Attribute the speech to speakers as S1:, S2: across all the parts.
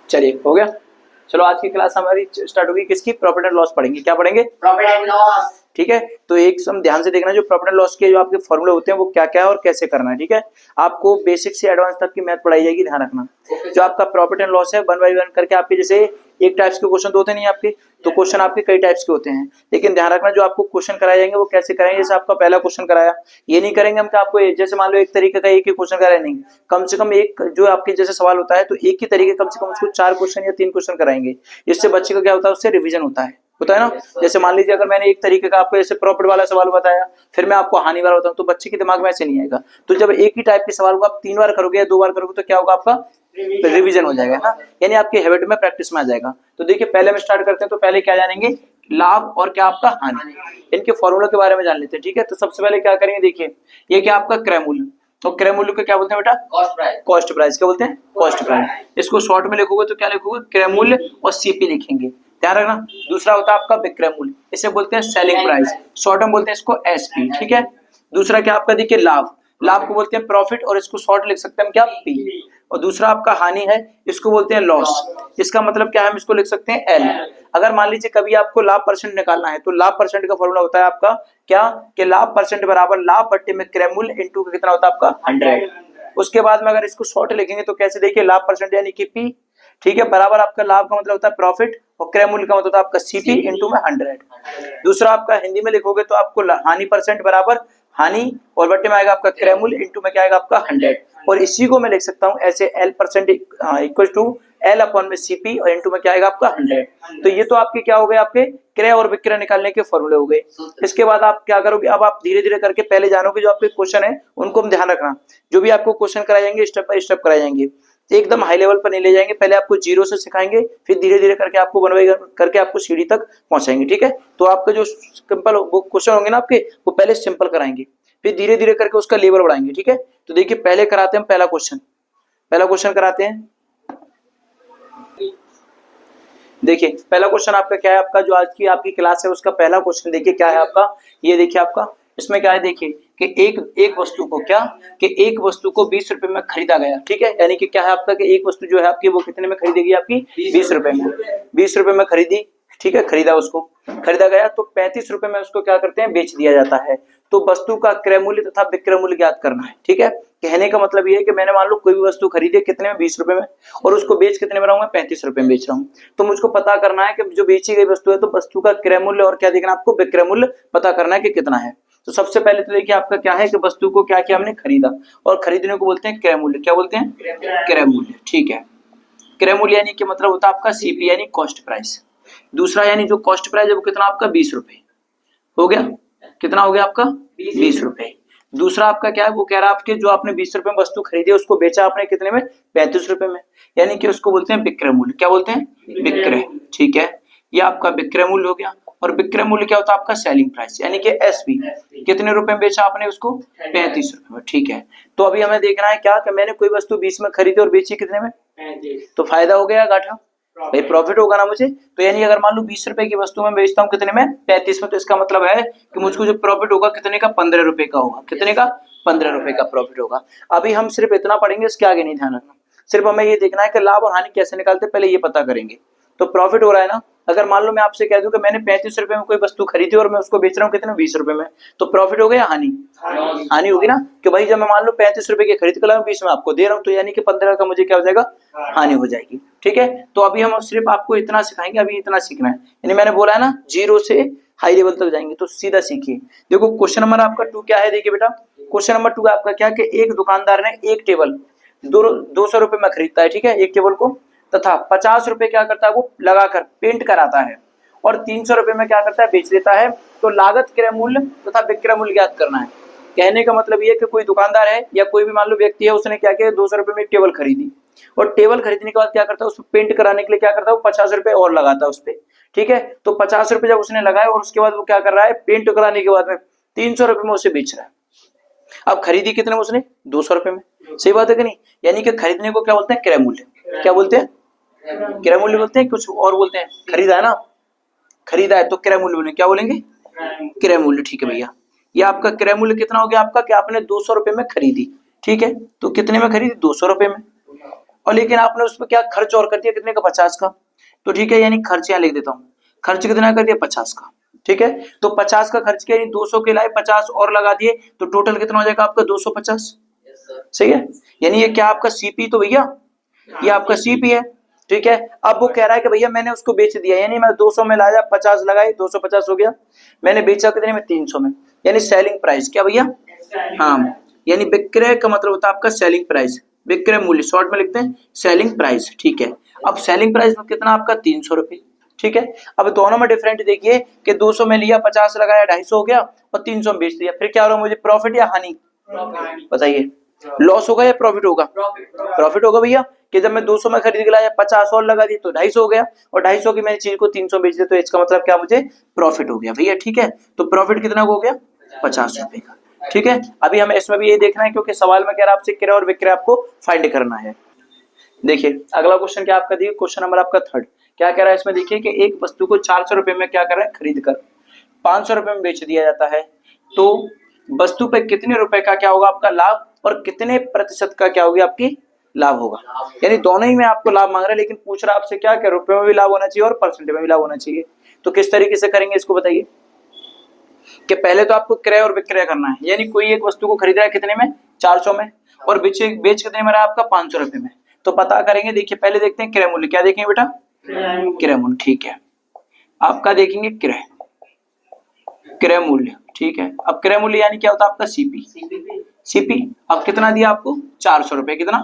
S1: चलिए हो गया। चलो आज की क्लास हमारी स्टार्ट होगी किसकी, प्रॉफिट एंड लॉस पढ़ेंगे। क्या पढ़ेंगे?
S2: Profit and loss.
S1: ठीक है, तो एक सम ध्यान से देखना, जो प्रॉफिट एंड लॉस के जो आपके फॉर्मूले होते हैं वो क्या क्या है और कैसे करना है। ठीक है, आपको बेसिक से एडवांस तक की मैथ पढ़ाई जाएगी, ध्यान रखना। जो आपका प्रॉफिट एंड लॉस है 1 बाय 1 करके आपके जैसे एक टाइप्स के क्वेश्चन होते नहीं आपके, तो क्वेश्चन आपके कई टाइप्स के होते हैं, लेकिन ध्यान रखना जो आपको क्वेश्चन कराए जाएंगे वो कैसे कराएंगे। जैसे आपका पहला क्वेश्चन कराया, ये नहीं करेंगे हम कि आपको जैसे मान लो एक तरीके का एक ही क्वेश्चन कराया, नहीं, कम से कम एक जो आपके जैसे सवाल होता है तो एक ही तरीके कम से कम उसको 4 क्वेश्चन या 3 क्वेश्चन कराएंगे। इससे बच्चे का क्या होता है, उससे रिवीजन होता है ना। जैसे मान लीजिए अगर मैंने एक तरीके का आपको जैसे प्रॉफिट वाला सवाल बताया, फिर मैं आपको हानि वाला बताऊं, तो बच्चे के दिमाग में ऐसे नहीं आएगा। तो जब एक ही टाइप के सवाल को आप 3 बार करोगे या 2 बार करोगे तो क्या होगा, आपका रिवीजन हो जाएगा ना, यानी आपकी हैबिट में प्रैक्टिस में आ जाएगा। तो देखिए पहले में स्टार्ट करते हैं, तो पहले क्या जानेंगे, लाभ और क्या आपका हानि, इनके फॉर्मूला के बारे में जान लेते हैं। ठीक है, तो सबसे पहले क्या करेंगे, देखिए ये क्या आपका क्रय मूल्य, तो क्रय मूल्य को क्या बोलते हैं बेटा,
S2: कॉस्ट प्राइस।
S1: कॉस्ट प्राइस क्या बोलते हैं, कॉस्ट प्राइस। इसको शॉर्ट में लिखोगे तो क्या लिखोगे, क्रय मूल्य और सीपी लिखेंगे, ध्यान रखना। दूसरा होता है आपका विक्रय मूल्य, इसे बोलते हैं सेलिंग प्राइस, शॉर्ट में बोलते हैं इसको एसपी। ठीक है, दूसरा क्या आपका देखिए लाभ, लाभ को बोलते हैं प्रॉफिट और इसको शॉर्ट लिख सकते हैं हम क्या, पी। और दूसरा आपका हानि है, इसको बोलते हैं लॉस, इसका मतलब क्या है, हम इसको लिख सकते हैं एल। अगर मान लीजिए कभी आपको लाभ परसेंट निकालना है, तो लाभ परसेंट का फॉर्मूला होता है आपका क्या, कि लाभ परसेंट बराबर लाभ बट्टे में क्रय मूल्य इनटू कितना होता है आपका 100। उसके बाद में अगर इसको शॉर्ट लिखेंगे तो कैसे, देखिए लाभ परसेंट यानी कि पी, ठीक है, बराबर आपका लाभ का मतलब होता है प्रॉफिट और क्रय मूल्य का मतलब होता है आपका सीपी इनटू में 100। दूसरा आपका हिंदी में लिखोगे तो आपको हानि परसेंट बराबर हानि और बट्टे में आएगा आपका क्रय मूल्य इनटू में क्या आएगा आपका 100। और इसी को मैं लिख सकता हूं ऐसे L percent equal to L upon में सीपी और इनटू में क्या आएगा आपका 100। तो ये तो आपके क्या हो गए, आपके क्रय और विक्रय निकालने के फॉर्मूले हो गए। इसके बाद आप क्या करोगे, अब आप धीरे धीरे करके पहले जानोगे जो आपके क्वेश्चन है उनको हम ध्यान रखना, जो भी आपको क्वेश्चन कराए जाएंगे स्टेप बाय स्टेप कराए जाएंगे, एकदम हाई लेवल पर नहीं ले जाएंगे, पहले आपको जीरो से सिखाएंगे, फिर धीरे धीरे करके आपको बनवाई करके आपको सीढ़ी तक पहुंचाएंगे। ठीक है, तो आपका जो सिंपल वो क्वेश्चन होंगे ना आपके, वो पहले सिंपल कराएंगे, फिर धीरे धीरे करके उसका लेवल बढ़ाएंगे। ठीक है, तो देखिए पहले कराते हैं हम पहला क्वेश्चन कराते हैं। देखिए पहला क्वेश्चन आपका क्या है, आपका जो आज की आपकी क्लास है उसका पहला क्वेश्चन देखिए क्या है आपका, ये देखिए आपका इसमें क्या है, देखिए कि एक वस्तु को क्या, कि एक वस्तु को 20 रुपए में खरीदा गया। ठीक है, यानी कि क्या है आपका, कि एक वस्तु जो है आपकी वो कितने में खरीदेगी, आपकी 20 रुपए में, 20 रुपए में खरीदी। ठीक है, खरीदा, उसको खरीदा गया तो 35 रुपए में उसको क्या करते हैं, बेच दिया जाता है। तो वस्तु का क्रय मूल्य तथा विक्रय मूल्य ज्ञात करना है। ठीक है, कहने का मतलब ये है कि मैंने मान लो कोई भी वस्तु खरीदी कितने में, 20 रुपए में, और उसको बेच कितने में रहा हूं मैं, 35 रुपए में बेच रहा हूँ। तो मुझको पता करना है कि जो बेची गई वस्तु है, तो वस्तु का क्रय मूल्य और क्या देखना, आपको विक्रय मूल्य पता करना है कि कितना है। तो सबसे पहले तो देखिए आपका क्या है, कि वस्तु को क्या किया हमने, खरीदा, और खरीदने को बोलते हैं क्रय मूल्य, क्या बोलते हैं, क्रय मूल्य। ठीक है, क्रय मूल्य यानी कि मतलब होता है आपका सीपी यानी कॉस्ट प्राइस। दूसरा यानी जो कॉस्ट प्राइस है वो कितना आपका 20 रुपए हो गया, कितना हो गया आपका 20 रुपए। दूसरा आपका क्या है, वो कह रहा है आपके जो आपने 20 रुपए में वस्तु खरीदी उसको बेचा आपने कितने में, 35 रुपए में, यानी कि उसको बोलते हैं विक्रय मूल्य, क्या बोलते हैं, विक्रय। ठीक है, ये आपका विक्रय मूल्य हो गया। और विक्रय मूल्य क्या होता है आपका, सेलिंग प्राइस, यानी कि एसपी, कितने रुपए में बेचा आपने उसको, 35 रुपए में। ठीक है, तो अभी हमें देखना है क्या, कि मैंने कोई वस्तु 20 में खरीदी और बेची कितने में, 35। तो फायदा हो गया घाटा, भाई प्रॉफिट होगा ना मुझे। तो यानी अगर मान लो 20 रुपए की वस्तु में बेचता हूँ कितने में, 35 में, तो इसका मतलब है कि मुझको जो प्रॉफिट होगा कितने का, 15 रुपए का होगा, कितने का, 15 रुपए का प्रॉफिट होगा। अभी हम सिर्फ इतना पढ़ेंगे, इसके आगे नहीं ध्यान रखना, सिर्फ हमें ये देखना है कि लाभ और हानि कैसे निकालते, पहले ये पता करेंगे। तो प्रॉफिट हो रहा है ना, अगर मान लो मैं आपसे कह दूं कि मैंने 35 रुपए में कोई वस्तु खरीदी और मैं उसको बेच रहा हूँ कितने, 20 रुपए में, तो प्रॉफिट हो गया, हानि, हानि होगी ना, कि भाई जब मैं मान लो 35 रुपए की खरीद कर 20 में आपको दे रहा हूँ, तो यानी कि 15 का मुझे क्या हो जाएगा, हानि हो जाएगी। ठीक है, तो अभी हम सिर्फ आपको इतना सिखाएंगे, अभी इतना सीखना है, यानी मैंने बोला है ना जीरो से हाई लेवल तक जाएंगे, तो सीधा सीखिए। देखो क्वेश्चन नंबर आपका 2 क्या है, देखिए बेटा क्वेश्चन नंबर 2 आपका क्या, कि एक दुकानदार ने एक टेबल 200 रुपए में खरीदता है, ठीक है, एक टेबल को, तथा 50 रुपए क्या करता है, वो लगाकर पेंट कराता है, और 300 रुपए में क्या करता है, बेच देता है। तो लागत, क्रय मूल्य तथा विक्रय मूल्य ज्ञात करना है। कहने का मतलब ये है कि कोई दुकानदार है या कोई भी मान लो व्यक्ति है, उसने क्या किया, 200 रुपए में एक टेबल खरीदी, और टेबल खरीदने के बाद क्या करता है, उसको पेंट कराने के लिए क्या करता है, वो 50 रुपए और लगाता है उस पर। ठीक है, तो 50 रुपए जब उसने लगाए और उसके बाद वो क्या कर रहा है, पेंट कराने के बाद में 300 रुपए में उसे बेच रहा है। अब खरीदी कितने में उसने, 200 रुपए में, सही बात है कि नहीं, यानी कि खरीदने को क्या बोलते हैं, क्रय मूल्य, क्या बोलते हैं, क्रय मूल्य बोलते हैं, कुछ और बोलते हैं, खरीदा है ना, खरीदा है तो क्रय मूल्य बोलेंगे, क्या बोलेंगे, क्रय मूल्य। ठीक है भैया, ये आपका क्रय मूल्य कितना हो गया आपका, कि आपने 200 रुपए में खरीदी, ठीक है, तो कितने में खरीदी, 200 रुपए में, और लेकिन आपने उस पर क्या खर्च और कर दिया कितने का, 50 का। तो ठीक है, यानी खर्च यहाँ लिख देता हूँ, खर्च कितना कर दिया, 50 का। ठीक है, तो 50 का खर्च किया, 200 के लाए 50 और लगा दिए, तो टोटल कितना हो जाएगा आपका 250। सही है, यानी ये क्या आपका सीपी, तो भैया ये आपका सीपी है। ठीक है, अब वो कह रहा है कि भैया मैंने उसको बेच दिया, यानी मैं 200 में लाया, 50 लगाए, 250 हो गया। मैंने बेचा कितने में, 300 में, यानी सेलिंग प्राइस क्या भैया, हाँ, यानी विक्रय का मतलब होता है आपका सेलिंग प्राइस, विक्रय मूल्य शॉर्ट में लिखते हैं सेलिंग प्राइस। ठीक है, अब सेलिंग प्राइस में कितना आपका 300 रुपए। ठीक है, अब दोनों में डिफरेंट देखिए कि 200 में लिया, 50 लगाया, 250 हो गया, और 300 में बेच दिया, फिर क्या हो रहा है मुझे, प्रॉफिट या हानि, बताइए, लॉस होगा या प्रॉफिट होगा, प्रॉफिट होगा भैया, कि जब मैं 200 में खरीद के लाया, 50 और लगा दी तो 250 हो गया, और 250 की मैंने चीज को 300 बेच दिया, तो इसका मतलब क्या, मुझे प्रॉफिट हो गया भैया। ठीक है, तो प्रॉफिट कितना हो गया, 50 रुपए का। ठीक है, अभी हमें इसमें भी ये देखना है क्योंकि सवाल में कह रहा है आपसे क्रय और विक्रय आपको फाइंड करना है। देखिए अगला क्वेश्चन क्या आपका दिया, क्वेश्चन नंबर आपका 3 क्या कह रहा है इसमें, देखिए कि एक वस्तु को 400 रुपए में क्या कर रहा है, खरीद कर 500 रुपए में बेच दिया जाता है, तो वस्तु पे कितने रुपए का क्या होगा आपका लाभ, और कितने प्रतिशत का क्या होगी आपकी लाभ होगा। यानी दोनों ही में आपको लाभ मांग रहा है, लेकिन पूछ रहा है आपसे क्या, रुपए में भी लाभ होना चाहिए और परसेंट में भी लाभ होना चाहिए। तो किस तरीके से करेंगे इसको बताइए, कि पहले तो आपको क्रय और विक्रय करना है, यानी कोई एक वस्तु को खरीद रहा है कितने में, 400 में, और बेच कितने में रहा है आपका, 500 रुपए में। तो पता करेंगे, देखिए पहले देखते हैं क्रय मूल्य, क्या देखेंगे बेटा, क्रय मूल्य। ठीक है, आपका देखेंगे क्रय, क्रय मूल्य। ठीक है, अब क्रय मूल्य यानी क्या होता है आपका सीपी, सीपी अब कितना दिया आपको, 400 रुपए, कितना,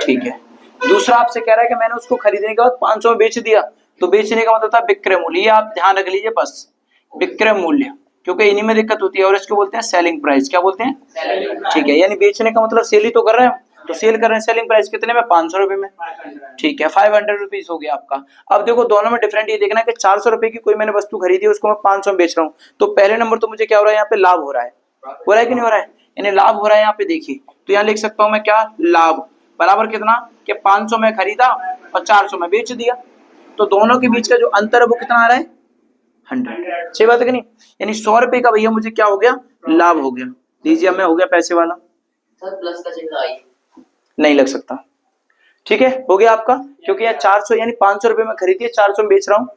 S1: ठीक है। दूसरा आपसे कह रहा है कि मैंने उसको खरीदने के बाद 500 में बेच दिया, तो बेचने का मतलब था विक्रय मूल्य, ये आप ध्यान रख लीजिए बस, विक्रय मूल्य, क्योंकि इन्हीं में दिक्कत होती है, और इसको बोलते हैं सेलिंग प्राइस, क्या बोलते हैं, ठीक है, यानी बेचने का मतलब सेल ही तो कर रहे हैं, तो सेल कर रहे हैं, सेलिंग प्राइस कितने में, 500 रुपए में। ठीक है, 500 रुपीज हो गया आपका। अब देखो दोनों में डिफरेंट ये देखना है कि 400 रुपए की कोई मैंने वस्तु खरीदी, उसको मैं 500 में बेच रहा हूँ, तो पहले नंबर तो मुझे क्या हो रहा है, यहाँ पे लाभ हो रहा है, हो रहा है कि नहीं हो रहा है, यानी लाभ हो रहा है। यहाँ पे देखिए, तो यहाँ लिख सकता हूँ मैं क्या, लाभ बराबर कितना, कि 500 में खरीदा और 400 में बेच दिया, तो दोनों के बीच का जो अंतर है वो कितना आ रहा है, 100। सही बात है कि नहीं, यानी 100 रुपए का भैया मुझे क्या हो गया, लाभ हो गया। लीजिए मैं हो गया पैसे वाला,
S2: सर प्लस का चिन्ह
S1: नहीं लग सकता। ठीक है, हो गया आपका, क्योंकि यहाँ 400 यानी 500 रुपए में खरीदी है, 400 में बेच रहा हूँ।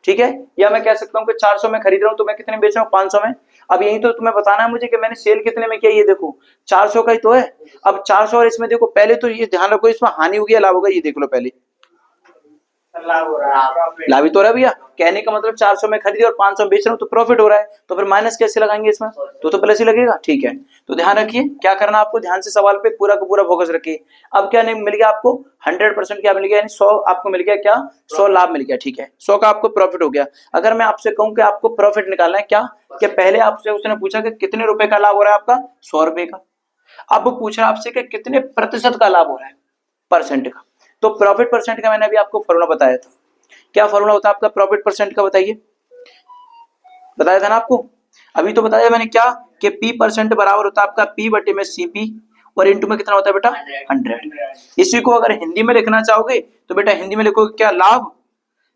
S1: ठीक है, या मैं कह सकता हूँ कि 400 में खरीद रहा हूँ, तो मैं कितने बेच रहा हूँ, 500 में। अब यही तो तुम्हें बताना है मुझे कि मैंने सेल कितने में किया, ये देखो 400 का ही तो है। अब 400 और इसमें देखो, पहले तो ये ध्यान रखो, इसमें हानि होगी या लाभ होगा, ये देख लो पहले,
S2: लाभ हो रहा है,
S1: लाभ ही तो हो रहा है भैया, कहने का मतलब 400 में खरीदी और 500 में बेच रहा हूँ, तो प्रॉफिट हो रहा है, तो फिर माइनस कैसे लगाएंगे इसमें, तो प्लस ही लगेगा। ठीक है, तो ध्यान रखिए क्या करना आपको, ध्यान से सवाल पे पूरा का पूरा फोकस रखिए। अब क्या नहीं मिल गया आपको, 100% क्या मिल गया, यानी 100 आपको मिल गया, क्या 100 लाभ मिल गया। ठीक है, 100 का आपको प्रॉफिट हो गया। अगर मैं आपसे कहूं कि आपको प्रॉफिट निकालना है, क्या कि पहले आपसे उसने पूछा कि कितने रुपए का लाभ हो रहा है आपका, 100 रुपए का। अब वो पूछ रहा है आपसे कि कितने प्रतिशत का लाभ हो रहा है, परसेंट का। तो प्रॉफिट परसेंट का मैंने अभी आपको फॉर्मूला बताया था, क्या फॉर्मूला होता है आपका प्रॉफिट परसेंट का, बताइए, बताया था ना आपको, अभी तो बताया मैंने क्या, कि पी परसेंट बराबर होता है आपका पी बटे में सीपी, और इनटू में कितना होता है बेटा, 100। इसी को अगर हिंदी में लिखना चाहोगे तो बेटा हिंदी में लिखोगे क्या, लाभ,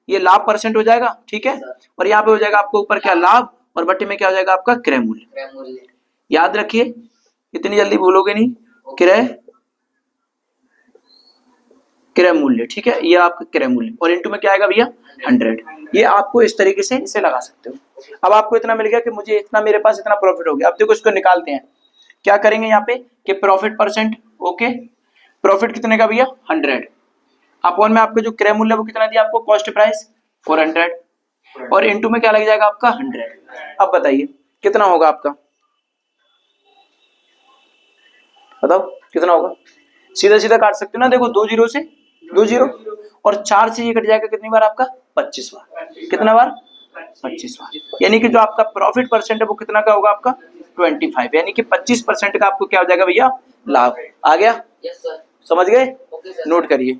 S1: ये लाभ परसेंट हो जाएगा। ठीक है, और यहाँ पे हो जाएगा आपको ऊपर क्या, लाभ, और बटे में क्या हो जाएगा आपका क्रय मूल्य। याद रखिए, इतनी जल्दी भूलोगे नहीं, क्रय, क्रय मूल्य। ठीक है, ये आपका क्रय मूल्य, और इनटू में क्या आएगा भैया, 100। ये आपको इस तरीके से इसे लगा सकते हो। अब आपको इतना मिल गया कि मुझे इतना, मेरे पास इतना प्रॉफिट हो गया। अब देखो इसको निकालते हैं, क्या करेंगे यहाँ पे कि प्रॉफिट परसेंट, ओके, प्रॉफिट कितने का भैया, 100, अपॉन में आपका जो क्रय मूल्य वो कितना दिया आपको, कॉस्ट प्राइस 400, और इनटू में क्या लग जाएगा आपका 100। अब बताइए कितना होगा आपका, बताओ कितना होगा, सीधा सीधा काट सकते हो ना, देखो 2 जीरो से 2 जीरो, और 4 से ये कट जाएगा कितनी बार आपका, 25 बार, कितना बार, 25 बार। यानी कि जो आपका प्रॉफिट परसेंट है वो कितना का होगा आपका, 25, यानी कि 25% का आपको क्या हो जाएगा भैया, लाभ आ गया।
S2: यस सर,
S1: समझ गए,
S2: ओके सर,
S1: नोट करिए।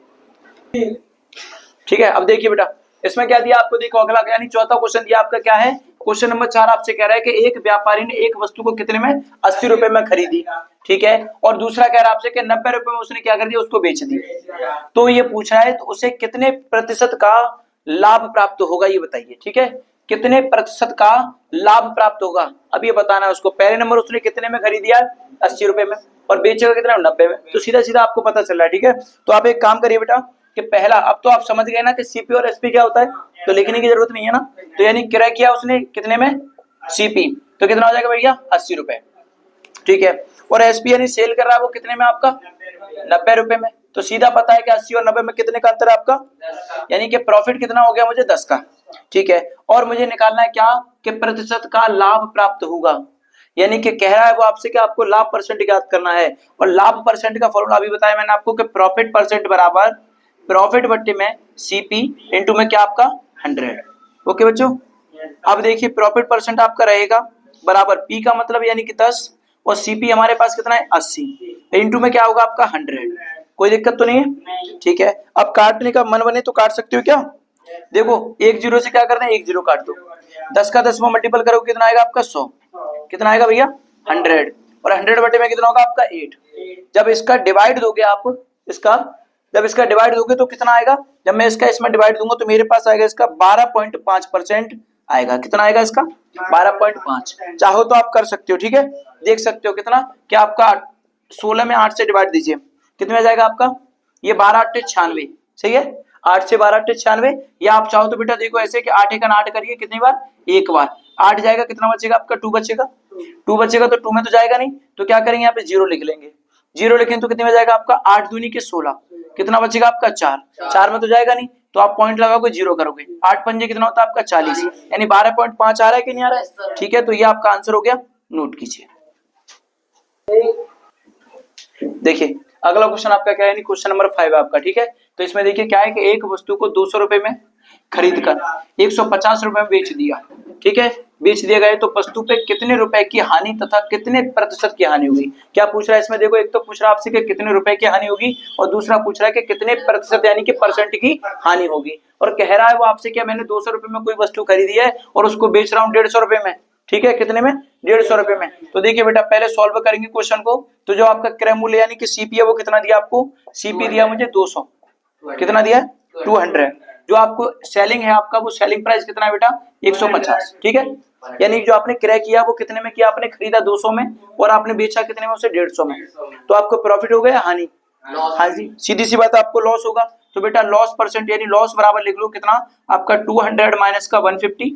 S1: ठीक है, अब देखिए बेटा इसमें क्या दिया आपको, देखो अगला यानी चौथा क्वेश्चन दिया आपका, क्या है क्वेश्चन नंबर 4 आपसे कह रहा है कि एक व्यापारी ने एक वस्तु को कितने में, 80 रुपए में खरीदी। ठीक है, और दूसरा कह रहा है आपसे कि 90 रुपए में उसने क्या कर दिया, उसको बेच दी। तो ये पूछ रहा है तो उसे कितने प्रतिशत का लाभ प्राप्त होगा, ये बताइए। ठीक है, कितने प्रतिशत का लाभ प्राप्त होगा, अब ये बताना है उसको। पहले नंबर उसने कितने में खरीदिया, 80 रुपए में, और बेचेगा कितना 90 में। तो सीधा सीधा आपको पता चल रहा है, ठीक है। तो आप एक काम करिए बेटा कि पहला, अब तो आप समझ गए ना कि सीपी और एसपी क्या होता है, तो लिखने की जरूरत नहीं है ना। तो यानी क्रय किया उसने कितने में, सीपी, तो कितना हो जाएगा भैया 80 रुपए, ठीक है। और एसपी यानी सेल कर रहा है वो कितने में आपका 90 रुपए में। तो सीधा पता है कि 80 और 90 में कितने का अंतर है आपका, यानी कि प्रॉफिट कितना हो गया मुझे 10 का, ठीक है। और मुझे निकालना है क्या कि प्रतिशत का लाभ प्राप्त होगा, यानी कि कह रहा है वो आपसे कि आपको लाभ परसेंट ज्ञात करना है। और लाभ परसेंट का फॉर्मूला अभी बताया मैंने आपको कि प्रॉफिट परसेंट बराबर प्रॉफिट बट्टे में सीपी इंटू में क्या आपका 100। ओके बच्चों, अब देखिए प्रॉफिट परसेंट आपका रहेगा बराबर पी का मतलब यानी कि 10 और सीपी हमारे पास कितना है 80, इंटू में क्या होगा आपका 100। कोई दिक्कत तो नहीं है, ठीक है। अब काटने का मन बने तो काट सकते हो क्या, देखो एक जीरो से क्या करना है, एक जीरो काट दो, 10 का 10वां मल्टीपल करो कितना आएगा आपका 100, कितना आएगा भैया 100, और 100 बटे में कितना होगा आपका 8। जब इसका डिवाइड दोगे आप, जब इसका डिवाइड दोगे तो कितना आएगा, जब मैं इसका इसमें डिवाइड दूंगा तो मेरे पास आएगा इसका 12.5% आएगा। कितना आएगा इसका 12.5। चाहो तो आप कर सकते हो, ठीक है, देख सकते हो कितना, क्या आपका 16 में 8 से डिवाइड दीजिए, कितने में जाएगा आपका, ये 12 8 96, सही है, 8 से 12 8 96। या आप चाहो तो बेटा देखो ऐसे कि 8 1 8 करिए, कितनी बार, एक बार, 8 जाएगा, कितना बचेगा आपका 2 बचेगा, 2 बचेगा, तो 2 में तो जाएगा नहीं, तो क्या करेंगे यहाँ पे 0 लिख लेंगे, 0 लिखें तो कितने में जाएगा आपका 8 दूनी के 16, कितना बचेगा आपका 4, 4 में तो जाएगा नहीं, तो आप पॉइंट लगाओगे 0 करोगे, 8 पंजे कितना होता है आपका 40, यानी 12.5 आ रहा है कि नहीं आ रहा है, ठीक है। तो ये आपका आंसर हो गया, नोट कीजिए। देखिए अगला क्वेश्चन आपका क्या है, यानी क्वेश्चन नंबर 5 है आपका, ठीक है। तो इसमें देखिए क्या है कि एक वस्तु को 200 रुपए में खरीद कर 150 रुपए में बेच दिया, ठीक है, बेच दिया गया, तो वस्तु पे कितने रुपए की हानि तथा कितने प्रतिशत की हानि होगी। क्या पूछ रहा है इसमें, देखो एक तो पूछ रहा है आपसे कि कितने रुपए की हानि होगी, और दूसरा पूछ रहा है कि कितने प्रतिशत यानी कि परसेंट की हानि होगी। और कह रहा है वो आपसे क्या, मैंने 200 रुपए में कोई वस्तु खरीदी है और उसको बेच रहा हूँ 150 रुपए में, ठीक है, कितने में 150 रुपए में। तो देखिए बेटा पहले सॉल्व करेंगे क्वेश्चन को, तो जो आपका क्रय मूल्य यानी कि सीपी है वो कितना दिया आपको, सीपी दिया मुझे 200, कितना दिया 200। जो आपको सेलिंग है आपका, वो सेलिंग प्राइस कितना है बेटा 150, ठीक है। यानी जो आपने क्रय किया वो कितने में किया, आपने खरीदा 200 में और आपने बेचा कितने में, उसे 150 में, तो आपको प्रॉफिट हो गया हानि, हाँ जी, सीधी सी बात आपको लॉस होगा। तो बेटा लॉस परसेंट यानी लॉस बराबर लिख लो कितना आपका 200 माइनस का 150,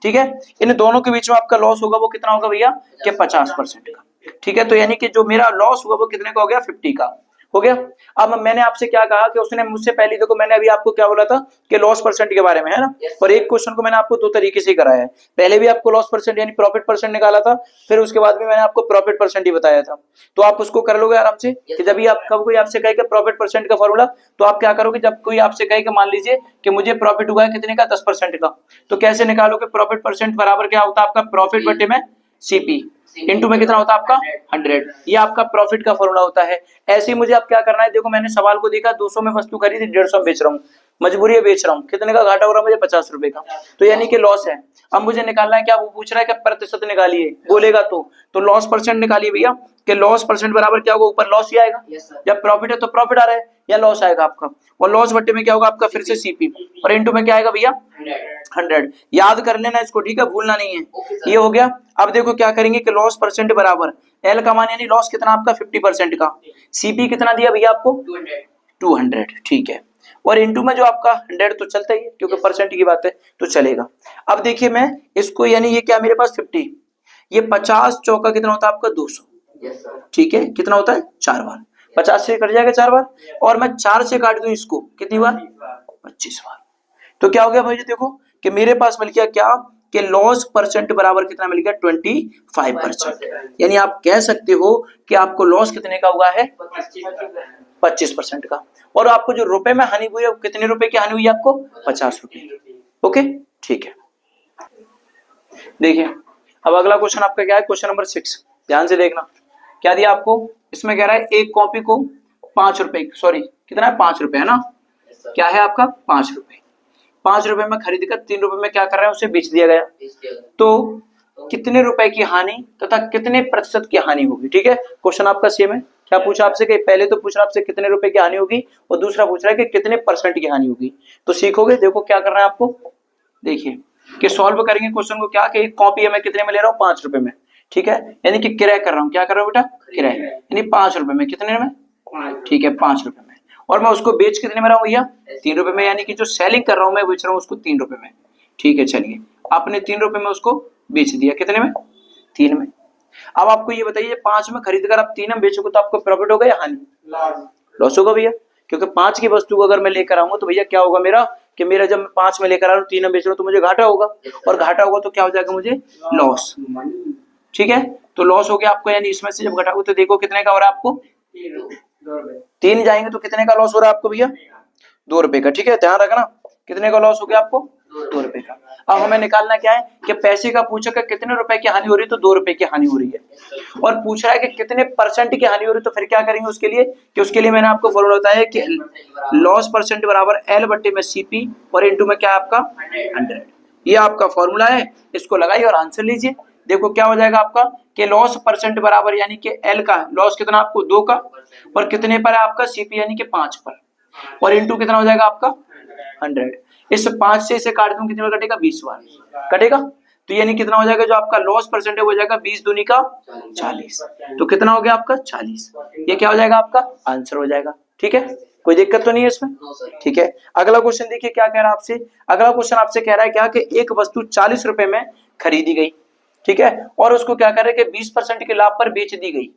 S1: ठीक है। इन दोनों के बीच में आपका लॉस होगा वो कितना होगा भैया कि 50% का, ठीक है। तो यानी कि जो मेरा लॉस हुआ वो कितने का हो गया 50 का हो गया। अब मैंने आपसे क्या कहा कि उसने मुझसे पहले, देखो मैंने अभी आपको क्या बोला था कि लॉस परसेंट के बारे में, है ना, और एक क्वेश्चन को मैंने आपको दो तरीके से कराया है, पहले भी आपको लॉस परसेंट यानी प्रॉफिट परसेंट निकाला था, फिर उसके बाद भी मैंने आपको प्रॉफिट परसेंट ही बताया था। तो आप उसको कर लोगे आराम से कि जब भी आप कब कोई आपसे कहे कि प्रॉफिट परसेंट का फॉर्मूला, तो आप क्या करोगे, जब कोई आपसे कहे कि मान लीजिए कि मुझे प्रॉफिट हुआ है कितने का 10% का, तो कैसे निकालोगे, प्रॉफिट परसेंट बराबर क्या होता है आपका प्रॉफिट बटे में सीपी इंटू में कितना होता है आपका 100, ये आपका प्रॉफिट का फॉर्मूला होता है। ऐसे ही मुझे अब क्या करना है, देखो मैंने सवाल को देखा 200 में वस्तु खरीदी 150 में बेच रहा हूँ, मजबूरी है बेच रहा हूँ, कितने का घाटा हो रहा है मुझे 50 रुपए का, तो यानी कि लॉस है। अब मुझे निकालना है क्या, वो पूछ रहा है कि प्रतिशत निकालिए, बोलेगा तो लॉस परसेंट निकालिए भैया, कि लॉस परसेंट बराबर क्या होगा, ऊपर लॉस ही आएगा, जब प्रॉफिट है तो प्रॉफिट आ रहा है या लॉस आएगा आपका, और लॉस बट्टे में क्या होगा आपका फिर से सीपी, और इंटू में क्या आएगा भैया 100। याद कर लेना इसको, ठीक है, भूलना नहीं है, ये हो गया। अब देखो क्या करेंगे कि लॉस परसेंट बराबर एल का मान यानी लॉस कितना आपका 50% का, सीपी कितना दिया भैया आपको 200, ठीक है, और इंटू में जो आपका 100 तो चलता ही है क्योंकि परसेंट की बात है तो चलेगा। अब देखिए मैं इसको, यानी ये क्या मेरे पास 50, ये 50 चौका कितना होता है आपका 200, ठीक है, कितना होता है 4 बार, 50 से कट जाएगा 4 बार, और मैं 4 से काट दूं इसको कितनी बार 25 बार, तो क्या हो गया भाई देखो कि मेरे पास मिल गया क्या कि लॉस परसेंट बराबर कितना मिल गया 25%, यानी आप कह सकते हो कि आपको लॉस कितने का हुआ है 25% का, और आपको जो रुपए में हानि हुई है कितने रुपए की हानि हुई है आपको 50 रुपए की, ओके ठीक है। देखिए अब अगला क्वेश्चन आपका क्या है, क्वेश्चन नंबर 6, ध्यान से देखना क्या दिया आपको, इसमें कह रहा है एक कॉपी को 5 रुपए, सॉरी कितना है 5 रुपए है ना, क्या है आपका 5 रुपए, 5 रुपए में खरीद कर 3 रुपए में क्या कर रहा है उसे बेच दिया गया, तो कितने रुपए की हानि तथा कितने प्रतिशत की हानि होगी, ठीक है। क्वेश्चन आपका सेम है, क्या पूछा आपसे कि पहले तो पूछ रहा आपसे कितने रुपए की हानि होगी, और दूसरा पूछ रहा है कि कितने परसेंट की हानि होगी। तो सीखोगे, देखो क्या करना है आपको, देखिए कि सॉल्व करेंगे क्वेश्चन को, क्या कि एक कॉपी है मैं कितने में ले रहा हूँ 5 रुपए में, ठीक है, यानी कि किराया कर रहा हूँ, क्या कर रहा हूँ बेटा, किराया, यानी 5 रुपए में, कितने में, ठीक है 5 रुपए में, और मैं उसको बेच कितने में रहा हूँ भैया, 3 रुपए में, यानी कि जो सेलिंग कर रहा हूँ मैं बेच रहा हूँ उसको 3 रुपए में। ठीक है, चलिए आपने 3 रुपए में उसको बेच दिया, कितने में, 3 में। अब आपको ये बताइए 5 में खरीद कर आप 3 में बेचोगे तो आपको प्रॉफिट होगा या हानि, लॉस होगा भैया, क्योंकि 5 की वस्तु को अगर मैं लेकर आऊंगा तो भैया क्या होगा मेरा, कि मेरा जब मैं 5 में लेकर आ रहा हूँ 3 में बेच रहा हूँ तो मुझे घाटा होगा, और घाटा होगा तो क्या हो जाएगा मुझे, लॉस। ठीक है, तो लॉस हो गया आपको, यानी इसमें से जब घटाओगे तो देखो कितने का हो रहा है आपको, 3 जाएंगे तो कितने का लॉस हो रहा है आपको भैया, 2 रुपए का। ठीक है, ध्यान रखना, कितने का लॉस हो गया आपको, 2 रुपए का। अब हमें निकालना क्या है कि पैसे का पूछा कि कितने रुपए की हानि हो रही है, तो 2 रुपए की हानि हो रही है, और पूछ रहा है कि कितने परसेंट की हानि हो रही है, तो फिर क्या करेंगे उसके लिए, कि उसके लिए मैंने आपको फॉर्मूला बताया है कि लॉस परसेंट बराबर एल बट्टे में सीपी और इनटू में क्या है आपका 100। ये आपका फॉर्मूला है, इसको लगाइए और आंसर लीजिए। देखो क्या हो जाएगा आपका कि लॉस परसेंट बराबर यानी कि एल का लॉस कितना आपको 2 का, और कितने पर है आपका सीपी यानी कि 5 पर, और इनटू कितना हो जाएगा आपका 100। इस 5 से इसे काट दूं कितने बार कटेगा, 20 बार कटेगा, तो यानी कितना हो जाएगा, जो आपका लॉस परसेंट है वो जाएगा 20 दूनी का 40, तो कितना हो गया आपका 40। ये क्या हो जाएगा आपका आंसर हो जाएगा। ठीक है, कोई दिक्कत तो नहीं है इसमें। ठीक है, अगला क्वेश्चन देखिए क्या कह रहा है आपसे, अगला क्वेश्चन आपसे कह रहा है क्या कि एक वस्तु 40 रुपए में खरीदी गई, ठीक है, और उसको क्या कर रहे हैं कि 20% के लाभ पर बेच दी गई।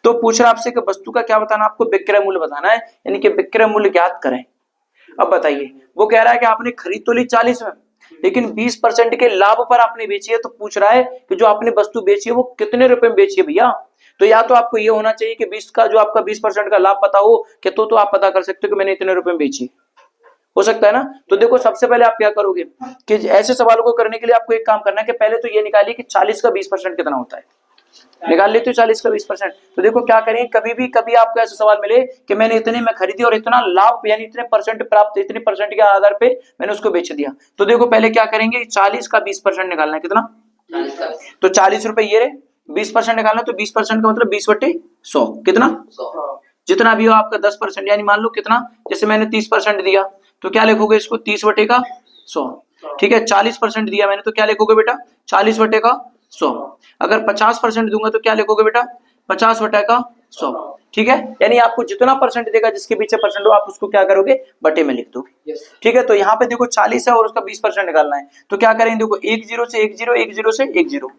S1: तो पूछ रहा आपसे कि वस्तु का क्या बताना, आपको विक्रय मूल्य बताना है, यानी कि विक्रय मूल्य ज्ञात करें। अब बताइए, वो कह रहा है कि आपने खरीद तो ली 40 में, लेकिन 20% के लाभ पर आपने बेची है, तो पूछ रहा है कि जो आपने वस्तु बेची है वो कितने रुपए में बेची है भैया। तो या तो आपको ये होना चाहिए कि 20 का जो आपका 20% का लाभ पता हो कि तो आप पता कर सकते हो कि मैंने इतने रुपए में बेची, हो सकता है ना। तो देखो सबसे पहले आप क्या करोगे कि ऐसे सवालों को करने के लिए आपको एक काम करना है कि पहले तो ये निकालिए कि 40 का 20% कितना होता है, निकाल लेते हो 40 का 20%। तो देखो क्या करें, कभी आपको ऐसा सवाल मिले कि मैंने इतने में खरीदी और इतना लाभ यानी इतने परसेंट प्राप्त, इतने परसेंट के आधार पे मैंने उसको बेच दिया, तो देखो पहले क्या करेंगे 40 का 20% निकालना है, कितना, तो 40 रुपए ये रहे, 20% निकालना, तो 20% का मतलब 20/100 कितना, जितना भी हो आपका 10%, यानी मान लो कितना, जैसे मैंने 30% दिया तो क्या लिखोगे इसको 30/100। ठीक है, 40% दिया मैंने तो क्या लिखोगे बेटा 40/100। अगर 50% दूंगा तो क्या लिखोगे बेटा 50/100। ठीक है, यानी आपको जितना परसेंट देगा जिसके पीछे परसेंट हो आप उसको क्या करोगे बटे में लिख दोगे। ठीक है, तो यहाँ पे देखो 40 है और उसका 20% निकालना है, तो क्या करेंगे देखो 1 0 से 1 0, 1 0 से 1 0,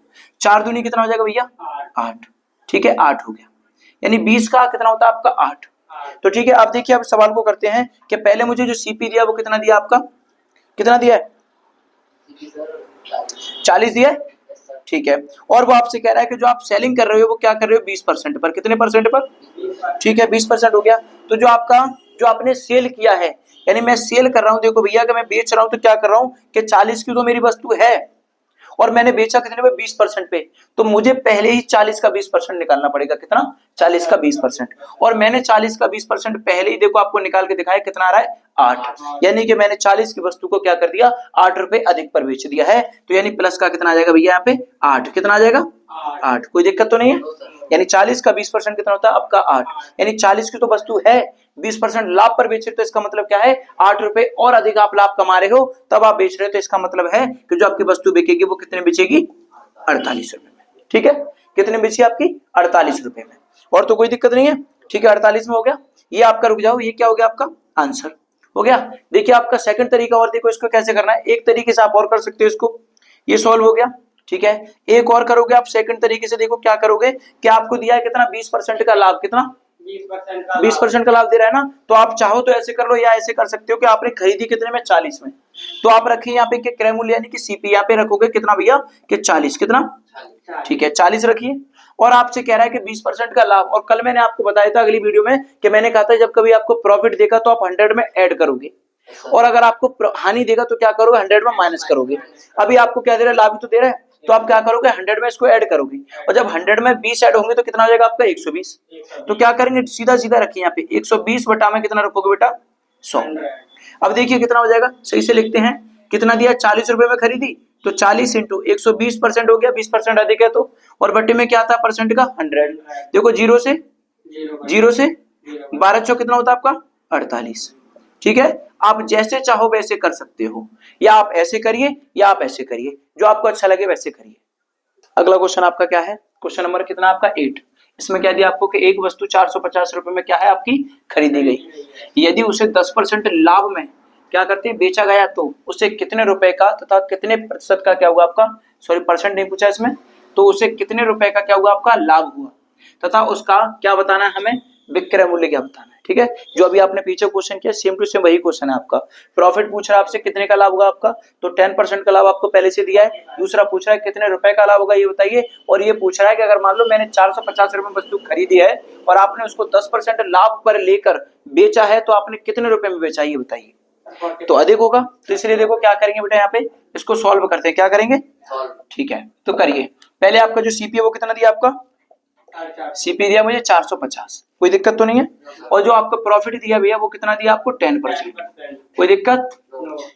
S1: 4 दूनी कितना हो जाएगा भैया 8। ठीक है, 8 हो गया, यानी 20 का कितना होता है आपका 8। तो ठीक है, आप देखिए अब सवाल को करते हैं कि पहले मुझे जो सीपी दिया वो कितना दिया आपका, कितना दिया है 40 दिया है। ठीक है, और वो आपसे कह रहा है कि जो आप सेलिंग कर रहे हो वो क्या कर रहे हो 20% पर, कितने परसेंट पर, ठीक है 20% हो गया। तो जो आपका जो आपने सेल किया है, यानी मैं सेल कर रहा हूं, देखो भैया कि मैं बेच रहा हूं तो क्या कर रहा हूं कि 40 की तो मेरी वस्तु है और मैंने बेचा कितने पे 20% पे, तो मुझे पहले ही 40 का 20% निकालना पड़ेगा, कितना 40 का 20%, और मैंने 40 का 20% पहले ही देखो आपको निकाल के दिखाया कितना आ रहा है 8, यानी कि मैंने 40 की वस्तु को क्या कर दिया 8 रुपए अधिक पर बेच दिया है, तो यानी प्लस का कितना आ जाएगा भैया यहाँ पे 8, कितना आ जाएगा 8, कोई दिक्कत तो नहीं है। यानी 40 का 20% कितना होता है आपका 8, यानी 40 की तो वस्तु है 20% लाभ पर बेच रहे, तो इसका मतलब क्या है 8 रुपए और अधिक आप लाभ कमा रहे हो तब आप बेच रहे हो, तो इसका मतलब है कि जो आपकी वस्तु बिकेगी वो कितने बेचेगी 48 रुपए में। ठीक है, कितने बेची आपकी 48 रुपए में, और तो कोई दिक्कत नहीं है। ठीक है, 48 में हो गया, ये आपका रुक जाओ, ये क्या हो गया आपका आंसर हो गया। देखिए आपका सेकंड तरीका और देखो इसको कैसे करना है, एक तरीके से आप और कर सकते हो इसको, ये सॉल्व हो गया। ठीक है, एक और करोगे आप सेकंड तरीके से, देखो क्या करोगे कि आपको दिया है कितना 20% का लाभ, कितना 20% का लाभ दे रहा है ना, तो आप चाहो तो ऐसे कर लो या ऐसे कर सकते हो कि आपने खरीदी कितने में 40 में, तो आप रखिए यहाँ पे कि क्रय मूल्य यानी कि सीपी यहाँ पे रखोगे कितना भैया कि 40, कितना, ठीक है 40 रखिए, और आपसे कह रहा है कि 20% का लाभ, और कल मैंने आपको बताया था अगली वीडियो में कि मैंने कहा था जब कभी आपको प्रॉफिट देगा तो आप 100 में ऐड करोगे, और अगर आपको हानि देगा तो क्या करोगे 100 में माइनस करोगे। अभी आपको क्या दे रहा है लाभ तो दे रहा है, तो आप क्या करोगे 100 में इसको ऐड करोगे, और जब 100 में 20 ऐड होंगे तो कितना हो जाएगा आपका 120, तो क्या करेंगे सीधा सीधा रखिए यहाँ पे 120 बटा में कितना रखोगे बेटा 100। अब देखिए कितना हो जाएगा, सही से लिखते हैं, कितना दिया 40 रुपए में खरीदी तो 40 इंटू 120% हो गया, 20% अधिक है तो, और बट्टे में क्या था परसेंट का 100, देखो जीरो से 12 कितना होता है आपका 48। ठीक है, आप जैसे चाहो वैसे कर सकते हो, या आप ऐसे करिए या आप ऐसे करिए, जो आपको अच्छा लगे वैसे करिए। अगला क्वेश्चन आपका क्या है, क्वेश्चन नंबर कितना आपका 8। इसमें क्या दिया आपको कि एक वस्तु 450 रुपए में क्या है आपकी खरीदी गई, यदि उसे 10% लाभ में क्या करते हैं बेचा गया तो उसे कितने रुपए का तथा कितने प्रतिशत का क्या हुआ आपका, सॉरी परसेंट नहीं पूछा इसमें, तो उसे कितने रुपए का क्या हुआ आपका लाभ हुआ तथा उसका क्या बताना है हमें, विक्रय मूल्य क्या बताना है। ठीक है, जो अभी आपने पीछे क्वेश्चन किया सेम टू सेम वही क्वेश्चन है आपका। प्रॉफिट पूछ रहा है आपसे कितने का लाभ होगा आपका, तो 10% का लाभ आपको पहले से दिया है। दूसरा पूछ रहा है कितने रुपए का लाभ होगा ये बताइए, और ये पूछ रहा है कि अगर मान लो मैंने 450 रुपए में वस्तु खरीदी है और आपने उसको 10% लाभ पर लेकर बेचा है तो आपने कितने रुपए में बेचा ये बताइए, तो अधिक होगा। तो इसलिए देखो क्या करेंगे बेटा, यहाँ पे इसको सॉल्व करते हैं, क्या करेंगे, ठीक है तो करिए। पहले आपका जो सीपी है वो कितना दिया आपका, सीपी दिया मुझे 450, कोई दिक्कत तो नहीं है। और जो आपका प्रॉफिट दिया भैया वो कितना दिया आपको 10%, कोई दिक्कत,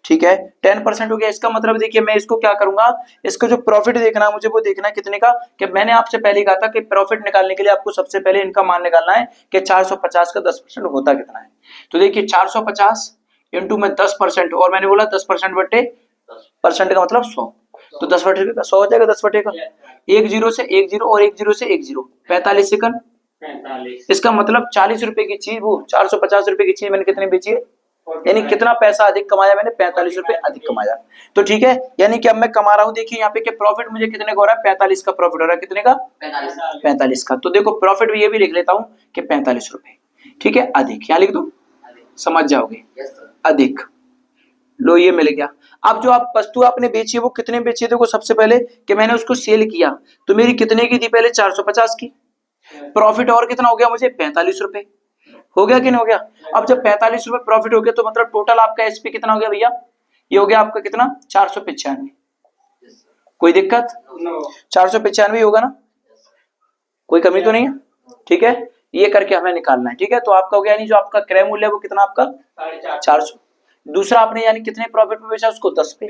S1: ठीक है 10% हो गया। इसका मतलब देखिए मैं इसको क्या करूंगा, इसको जो प्रॉफिट देखना है मुझे वो देखना है कितने का, कि मैंने आपसे पहले कहा था कि प्रॉफिट निकालने के लिए आपको सबसे पहले इनका मान निकालना है कि 450 का 10% होता कितना है। तो देखिए 450 इंटू में 10%, और मैंने बोला 10% बटे परसेंट का मतलब 100, तो 10 बटे का 100 हो जाएगा, 10 बटे का 1 0 से 1 0 और 1 0 से 1 0 45 सेकंड। इसका मतलब 40 रुपए की चीज वो 450 रुपए की चीज मैंने कितने बेची है, यानी कितना पैसा अधिक कमाया मैंने, 45 रुपए अधिक कमाया। तो ठीक है, यानी कि अब मैं कमा रहा हूं, देखिए यहाँ पे कि प्रॉफिट मुझे कितने का हो रहा है, 45 का प्रॉफिट हो रहा है, कितने का 45 का। तो देखो प्रॉफिट भी ये भी लिख लेता हूं कि 45 रुपए, ठीक है अधिक, यहाँ लिख दो समझ जाओगे, अधिक लो ये मिल गया। अब जो आप वस्तु आपने बेची है वो कितने बेची है, देखो सबसे पहले कि मैंने उसको सेल किया तो मेरी कितने की थी पहले 450 की, प्रॉफिट और कितना हो गया मुझे 45 रुपए, हो गया कि नहीं हो गया। अब जब 45 रुपए प्रॉफिट हो गया तो मतलब टोटल आपका एसपी कितना हो गया भैया, ये हो गया आपका कितना 495, कोई दिक्कत 495 होगा ना, कोई कमी तो नहीं है, ठीक है ये करके हमें निकालना है। ठीक है, तो आपका हो गया यानी जो आपका क्रय मूल्य है वो कितना आपका 400। दूसरा आपने यानी कितने प्रॉफिट में बेचा उसको 10 पे,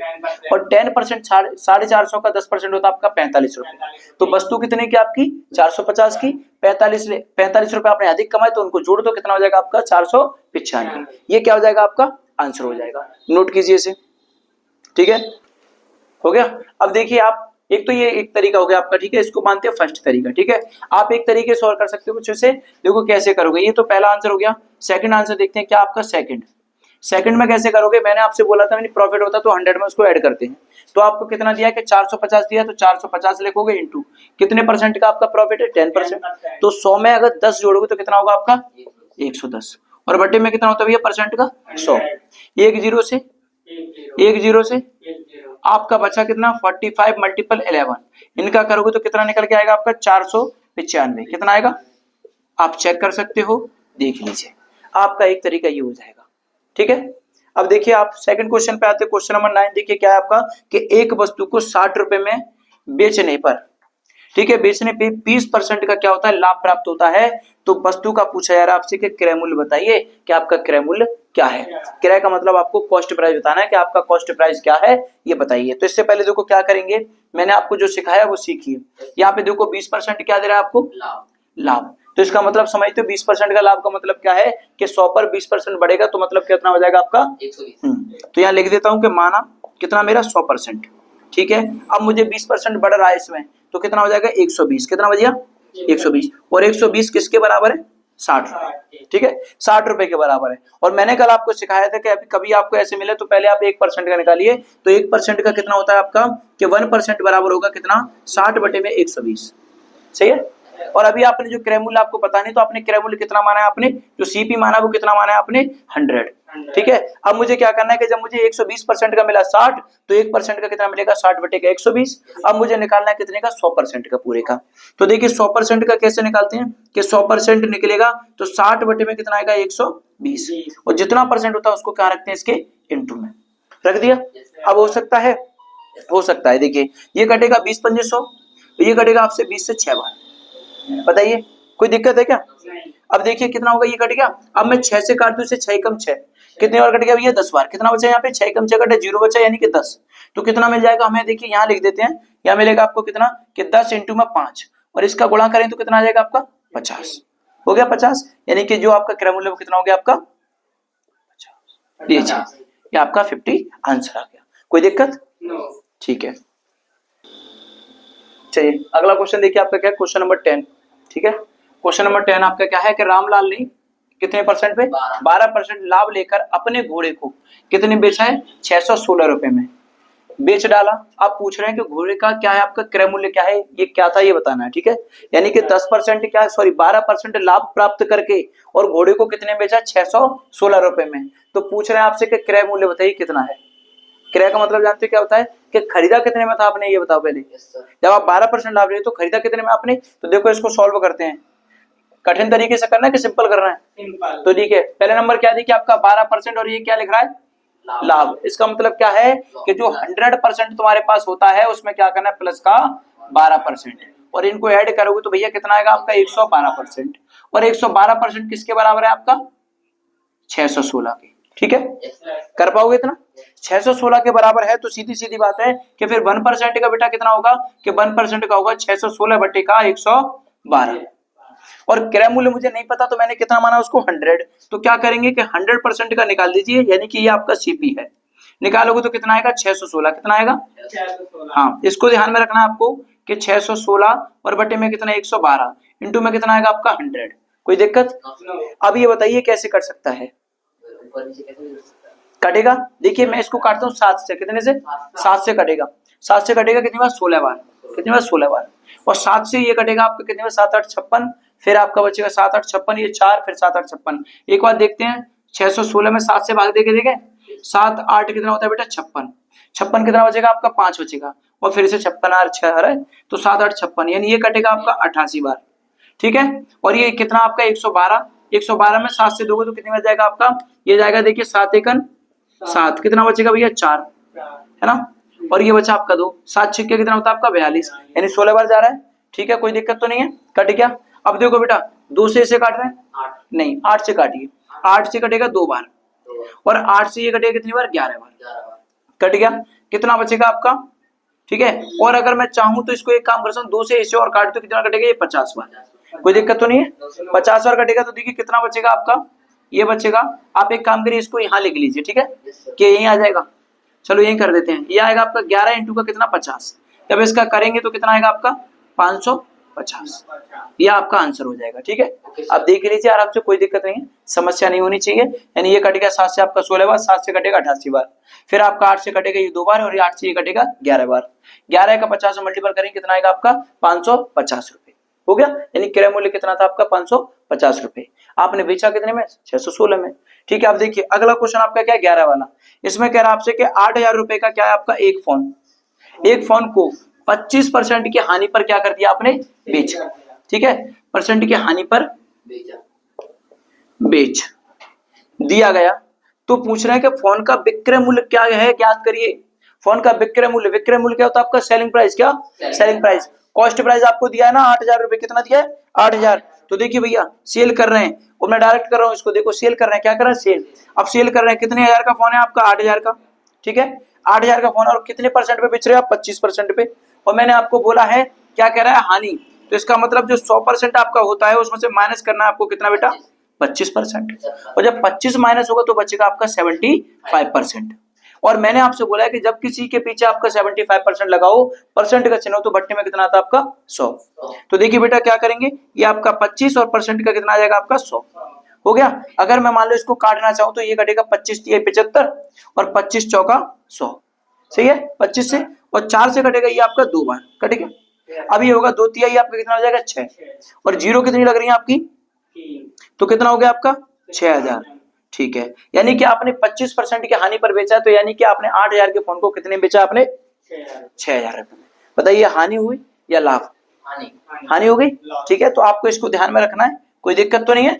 S1: और 10% 450 का 10% होता है आपका 45 रुपए। तो वस्तु कितने की आपकी 450 की, 45 रुपए आपने अधिक कमाए तो उनको जोड़ दो, कितना हो जाएगा आपका 495। ये क्या हो जाएगा आपका आंसर हो जाएगा, नोट कीजिए इसे, ठीक है हो गया। अब देखिए आप एक तो ये एक तरीका हो गया आपका, ठीक है इसको मानते हैं फर्स्ट तरीका। ठीक है, आप एक तरीके से और कर सकते हो कुछ से, देखो कैसे करोगे, ये तो पहला आंसर हो गया। सेकंड आंसर देखते हैं क्या आपका सेकंड में कैसे करोगे, मैंने आपसे बोला था प्रॉफिट होता तो 100 में उसको ऐड करते हैं। तो आपको कितना दिया कि 450 दिया, तो 450 लिखोगे इंटू कितने परसेंट का आपका प्रॉफिट है 10%, तो 100 में अगर 10 जोड़ोगे तो कितना होगा आपका 110, और बटे में कितना होता है भैया परसेंट का 100, 1 0 से आपका बचा कितना 45 मल्टीपल 11, इनका करोगे तो कितना निकल के आएगा आपका 495, कितना आएगा आप चेक कर सकते हो, देख लीजिए आपका एक तरीका ये हो जाएगा। ठीक है, अब देखिए आप सेकंड क्वेश्चन पे आते हैं, क्वेश्चन नंबर 9 देखिए क्या है आपका कि एक वस्तु को 60 रुपए में बेचने पर, ठीक है बेचने पे 20% का क्या होता है लाभ प्राप्त होता है। तो वस्तु का पूछा जा रहा है आपसे कि क्रय मूल्य बताइए कि आपका क्रय मूल्य क्या है। क्रय का मतलब आपको कॉस्ट प्राइस बताना है कि आपका कॉस्ट प्राइस क्या है ये बताइए। तो इससे पहले देखो क्या करेंगे, मैंने आपको जो सिखाया वो सीखिए। यहाँ पे देखो 20% क्या दे रहा है आपको लाभ, तो इसका मतलब समझते हो 20% का लाभ का मतलब क्या है कि 100 पर 20% बढ़ेगा तो मतलब कितना हो जाएगा आपका 120। तो यहाँ लिख देता हूँ कि माना कितना मेरा 100%, ठीक है। अब मुझे 20% बढ़ रहा है इसमें तो कितना हो जाएगा 120, कितना बजिया 120, और 120 किसके बराबर है 60 रुपए, ठीक है 60 रुपए के बराबर है। और मैंने कल आपको सिखाया था कि कभी आपको ऐसे मिले तो पहले आप 1% का निकालिए, तो 1% का कितना होता है आपका कि 1% बराबर होगा कितना 60 बटे में 120, सही है। और अभी आपने जो क्रय मूल्य आपको पता नहीं तो आपने क्रय मूल्य कितना माना है, आपने जो सीपी माना वो कितना माना है आपने 100, ठीक है। अब मुझे क्या करना है कि जब मुझे 120% का मिला 60 तो 1% का कितना मिलेगा 60 बटे का 120। अब मुझे निकालना है कितने का 100% का पूरे का। तो देखिए 100% का कैसे निकालते हैं कि 100% निकलेगा तो 60 बटे में कितना आएगा 120, और जितना परसेंट होता है उसको क्या रखते हैं इसके इंटू में रख दिया। अब हो सकता है देखिए ये कटेगा 20 पंजे 100, ये कटेगा आपसे 20 से 6 बार, बताइए कोई दिक्कत है क्या। अब देखिए कितना होगा ये कट गया, अब मैं 6 से काट दूं, 6 कम 6 कितने बार कट गया भैया 10 बार, कितना बचा यहाँ पे 6 कम 6 कटे 0 बचा यानी कि 10। तो कितना मिल जाएगा हमें, देखिए यहाँ लिख देते हैं, यहाँ मिलेगा आपको कितना कि 10 इंटू में 5 और इसका गुणा करें तो कितना आ जाएगा आपका 50, हो गया 50, यानी कि जो आपका क्रय मूल्य कितना हो गया आपका 50, ये आपका 50 आंसर आ गया, कोई दिक्कत ठीक है। चलिए अगला क्वेश्चन देखिए आपका क्या है, क्वेश्चन नंबर 10। ठीक है, क्वेश्चन नंबर 10 आपका क्या है कि रामलाल ने कितने परसेंट पे 12% लाभ लेकर अपने घोड़े को कितने बेचा है 616 रुपए में बेच डाला। आप पूछ रहे हैं कि घोड़े का क्या है आपका क्रय मूल्य क्या है, ये क्या था ये बताना है। ठीक है, यानी कि 10% क्या है, सॉरी 12% लाभ प्राप्त करके और घोड़े को कितने बेचा 616 रुपए में। तो पूछ रहे हैं आपसे कि क्रय मूल्य बताइए कितना है। क्रय का मतलब जानते हो क्या होता है कि खरीदा कितने में था आपने, ये बताओ पहले। जब आप 12% लाभ रहे तो खरीदा कितने में आपने। तो देखो इसको सॉल्व करते हैं, कठिन तरीके से करना है कि सिंपल करना है।
S2: सिंपल।
S1: तो ठीक है, पहले नंबर क्या देखिए आपका 12% और ये क्या लिख रहा है लाभ। इसका मतलब क्या है कि जो 100% तुम्हारे पास होता है उसमें क्या करना है प्लस का 12%, और इनको ऐड करोगे तो भैया कितना आएगा आपका 112%। और 112% किसके बराबर है आपका 616 के। ठीक है, कर पाओगे इतना 616 के बराबर है। तो सीधी सीधी बात है कि फिर 1% का बेटा कितना होगा कि 1% का होगा 616 बटे का 112। और क्रय मूल्य मुझे नहीं पता तो मैंने कितना माना उसको 100। तो क्या करेंगे कि 100% का निकाल दीजिए, यानी कि ये आपका सीपी है। निकालोगे तो कितना आएगा 616, कितना आएगा
S2: 616।
S1: हाँ, इसको ध्यान में रखना है आपको कि 616 और बटे में कितना 112 इंटू में कितना आएगा आपका 100। कोई दिक्कत। अब ये बताइए कैसे कर सकता है,
S2: ऊपर नीचे कैसे कर सकता है?
S1: कटेगा। देखिए मैं इसको काटता हूँ 7 से, कितने से 7 से कटेगा। 7 से कटेगा कितनी बार 16 बार, कितनी बार 16 बार। और 7 से ये कटेगा आपका कितने बार 7 8 56, फिर आपका बचेगा 7 8 56, ये 4 फिर 7 8 56। एक बार देखते हैं 616 में 7 से भाग देके देखें 7 8 कितना होता है बेटा 56, 56 कितना बचेगा आपका 5 बचेगा, और फिर से 56 और 6 है तो 7 8 56, यानी ये कटेगा आपका 88 बार। ठीक है, और ये कितना आपका 112, 112 में 7 से दोगे तो कितनी बच जाएगा आपका, ये जाएगा देखिए 7 एकन 7, कितना बचेगा भैया 4, है ना। और ये बचा आपका 2, 7 छिक्के कितना होता है आपका 42, यानी 16 बार जा रहा है। ठीक है, कोई दिक्कत तो नहीं है, कट गया। अब देखो बेटा 2 से इसे काट रहे हैं,
S2: 8
S1: नहीं 8 से काटिए, 8 से कटेगा 2 बार, और 8 से ये कटेगा कितनी बार 11 बार,
S2: 11 बार।
S1: कट गया। कितना बचेगा आपका, ठीक है। और अगर मैं चाहूं तो इसको एक काम कर सकता हूं 2 से इसे और काट तो कितना कटेगा ये 50 बार, कोई दिक्कत तो नहीं है। 50 बार कटेगा तो देखिए कितना बचेगा आपका, ये बचेगा। आप एक काम करिए इसको यहाँ लिख लीजिए, ठीक है, कि यही आ जाएगा। चलो यही कर देते हैं, ये आएगा आपका 11 इंटू का कितना 50। जब इसका करेंगे तो कितना आएगा आपका 550, यह आपका आंसर हो जाएगा। ठीक है, आप देख लीजिए आराम से, कोई दिक्कत नहीं है, समस्या नहीं होनी चाहिए। यानी ये कटेगा 7 से आपका 16 बार, 7 से कटेगा 88 बार, फिर आपका 8 से कटेगा ये 2 बार, और ये 8 से ये कटेगा 11 बार। 11 का 50 से मल्टीपल करेंगे कितना आएगा आपका 550 रुपए, हो गया। यानी क्रय मूल्य कितना था आपका 550 रुपए। आपने बेचा कितने में 616 में। ठीक है, अब देखिए अगला क्वेश्चन आपका क्या है 11 वाला। इसमें कह रहा है आपसे कि 8000 रुपए का क्या है आपका एक फोन, एक फोन को 25% की हानि पर क्या कर दिया आपने बेच, ठीक है, परसेंट की हानि पर बेच दिया गया। तो पूछ रहे हैं कि फोन का विक्रय मूल्य क्या है, ज्ञात करिए। फोन का विक्रय मूल्य, विक्रय मूल्य क्या होता है आपका सेलिंग प्राइस, क्या सेलिंग प्राइस। कॉस्ट प्राइस आपको दिया है ना 8000 रुपए, कितना दिया है 8000। तो देखिए भैया सेल कर रहे हैं, और मैं डायरेक्ट कर रहा हूं इसको, देखो सेल कर रहे हैं, क्या कर रहे हैं सेल। अब सेल कर रहे हैं कितने हजार का फोन है आपका 8000 का, ठीक है 8000 का फोन, और कितने परसेंट पे बेच रहे हो आप 25% पे। और मैंने आपको बोला है क्या कह रहा है हानि, तो इसका मतलब जो 100% आपका होता है उसमें से माइनस करना है आपको कितना बेटा 25%, और जब 25 माइनस होगा तो बचेगा आपका 75%। और मैंने आपसे बोला है कि जब किसी के पीछे आपका 75% लगाओ, परसेंट का चिन्ह हो, तो भट्टे में कितना आता है आपका 100। तो देखिए बेटा क्या करेंगे, ये आपका 25 और परसेंट का कितना आ जाएगा आपका 100, हो गया। अगर मैं मान लो इसको काटना चाहूं तो ये कटेगा 25 तिया 75 और 25 चौका 100, सही है 25 से, और 4 से कटेगा ये आपका 2 बार कट गया। अब ये होगा 2 तिया, ये आपका कितना हो जाएगा 6, और जीरो कितनी लग रही है आपकी, तो कितना हो गया आपका 6000। ठीक है, यानी कि आपने 25% की हानि पर बेचा, तो यानी कि आपने 8000 के फोन को कितने बेचा आपने 6000 रुपए में। बताइए हानि हुई या लाभ, हानि हो गई। ठीक है, तो आपको इसको ध्यान में रखना है, कोई दिक्कत तो नहीं है।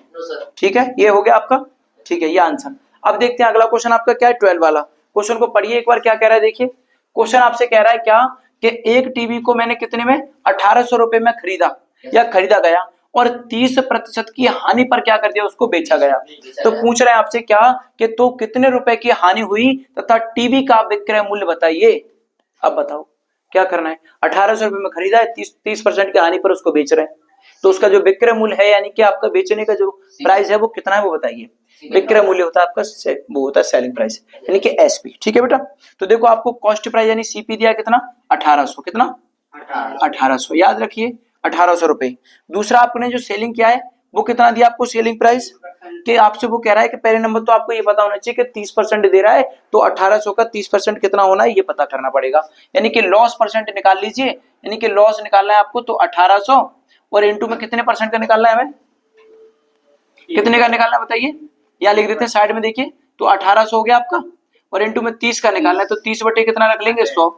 S1: ठीक है, ये हो गया आपका, ठीक है ये आंसर। अब देखते हैं अगला क्वेश्चन आपका क्या है 12 वाला। क्वेश्चन को पढ़िए एक बार, क्या कह रहा है देखिए। क्वेश्चन आपसे कह रहा है क्या कि एक टीवी को मैंने कितने में 1800 रुपए में खरीदा या खरीदा गया, और 30% की हानि पर क्या कर दिया उसको बेचा गया। तो पूछ रहे हैं आपसे क्या कि तो कितने रुपए की हानि हुई तथा टीवी का विक्रय मूल्य बताइए। अब बताओ क्या करना है, 1800 रुपए में खरीदा है, 30% की हानि पर उसको बेच रहे हैं, तो उसका जो विक्रय मूल्य है यानी कि आपका बेचने का जो प्राइस है वो कितना है वो बताइए। विक्रय मूल्य होता है आपका वो होता है सेलिंग प्राइस, यानी कि एसपी। ठीक है बेटा, तो देखो आपको कॉस्ट प्राइस यानी सीपी दिया कितना 1800, कितना अठारह सौ, याद रखिए 1800 रुपए। दूसरा आपने जो सेलिंग किया है वो कितना दिया आपको सेलिंग प्राइस, कि आपसे वो कह रहा है कि पहले नंबर तो आपको ये पता होना चाहिए कि 30% दे रहा है, तो 1800 का 30% कितना होना है ये पता करना पड़ेगा। यानी कि लॉस परसेंट निकाल लीजिए, यानी कि लॉस निकालना है आपको, तो 1800 और इनटू में कितने परसेंट का निकालना है हमें, कितने का निकालना है बताइए, यहाँ लिख देते हैं साइड में देखिए, तो 1800 हो गया आपका और इनटू में 30 का निकालना है, तो 30 बटे कितना रख लेंगे 100,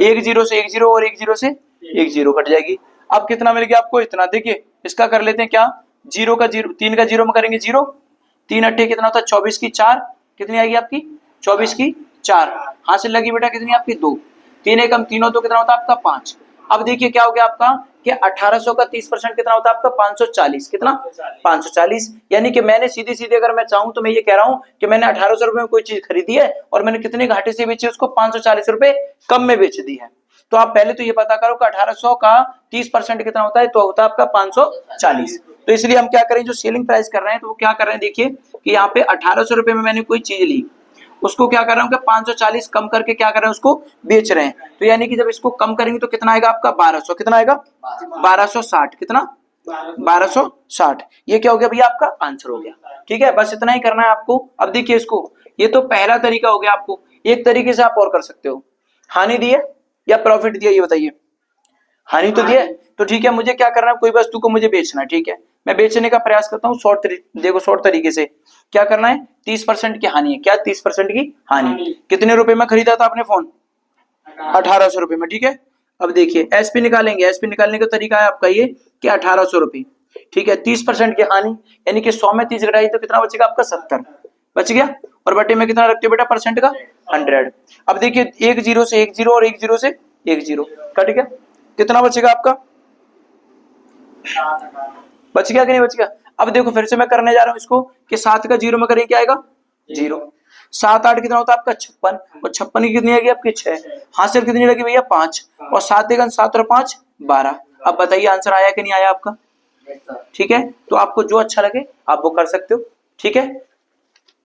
S1: एक जीरो से एक जीरो और एक जीरो से एक जीरो कट जाएगी। अब कितना मिल गया आपको, इतना। देखिए इसका कर लेते हैं क्या, जीरो का जीरो, 3 का जीरो में करेंगे जीरो, 3 अट्ठे कितना होता है 24 की 4, कितनी आएगी आपकी 24 की 4, हासिल लगी बेटा कितनी आपकी 2, 3 एकम 3 हो तो कितना होता है आपका 5। अब देखिए क्या हो गया आपका कि 1800 का 30% कितना होता है आपका 540, कितना 540। यानी कि मैंने सीधी सीधी अगर मैं चाहूं तो मैं ये कह रहा हूं कि मैंने 1800 रुपए में कोई चीज खरीदी है और मैंने कितने घाटे से बेची, उसको 540 रुपए कम में बेच दी है। तो आप पहले तो ये पता करो कि 1800 का 30% कितना होता है, तो होता है आपका 540। तो इसलिए हम क्या करें, जो सेलिंग प्राइस कर रहे हैं तो वो क्या कर रहे हैं, देखिए कि यहाँ पे 1800 रुपए में मैंने कोई चीज ली, उसको क्या कर रहा हूँ कि 540 कम करके क्या कर रहे हैं, उसको बेच रहे हैं। तो यानी कि जब इसको कम करेंगे तो कितना आएगा आपका 1200, कितना आएगा 1260, कितना 1260। ये क्या हो गया भैया आपका आंसर हो गया। ठीक है, बस इतना ही करना है आपको। अब देखिए इसको, ये तो पहला तरीका हो गया। आपको एक तरीके से आप और कर सकते हो, हानि दी है या प्रॉफिट दिया, ये बताइए। हानि तो दिया है, तो ठीक है, मुझे क्या करना है, कोई वस्तु को मुझे बेचना है, ठीक है, मैं बेचने का प्रयास करता हूँ देखो शॉर्ट तरीके से क्या करना है, 30% की हानि है। क्या 30% की हानि, कितने रुपए में खरीदा था आपने फोन, 1800 रुपए में, ठीक है। अब देखिए एसपी निकालेंगे, एसपी निकालने का तरीका है आपका ये कि 1800 रुपए, ठीक है, 30% की हानि, यानी कि 100 में 30 घटाई तो कितना बचेगा आपका 70 बच गया, और बटे में कितना रखते हो बेटा परसेंट का 100। अब देखिए एक जीरो से एक जीरो और एक जीरो से एक जीरो कट गया, कितना बचेगा आपका, बच गया कि नहीं बच गया। अब देखो फिर से मैं करने जा रहा हूं इसको कि 7 का जीरो में करें क्या आएगा जीरो, 7 8 कितना होता है आपका 56, और 56 की कितनी आएगी आपकी 6, हासिल कितनी लगी भैया 5, और 7 एकम 7 और 5 12। अब बताइए आंसर आया कि नहीं आया आपका। ठीक है, तो आपको जो अच्छा लगे आप वो कर सकते हो। ठीक है,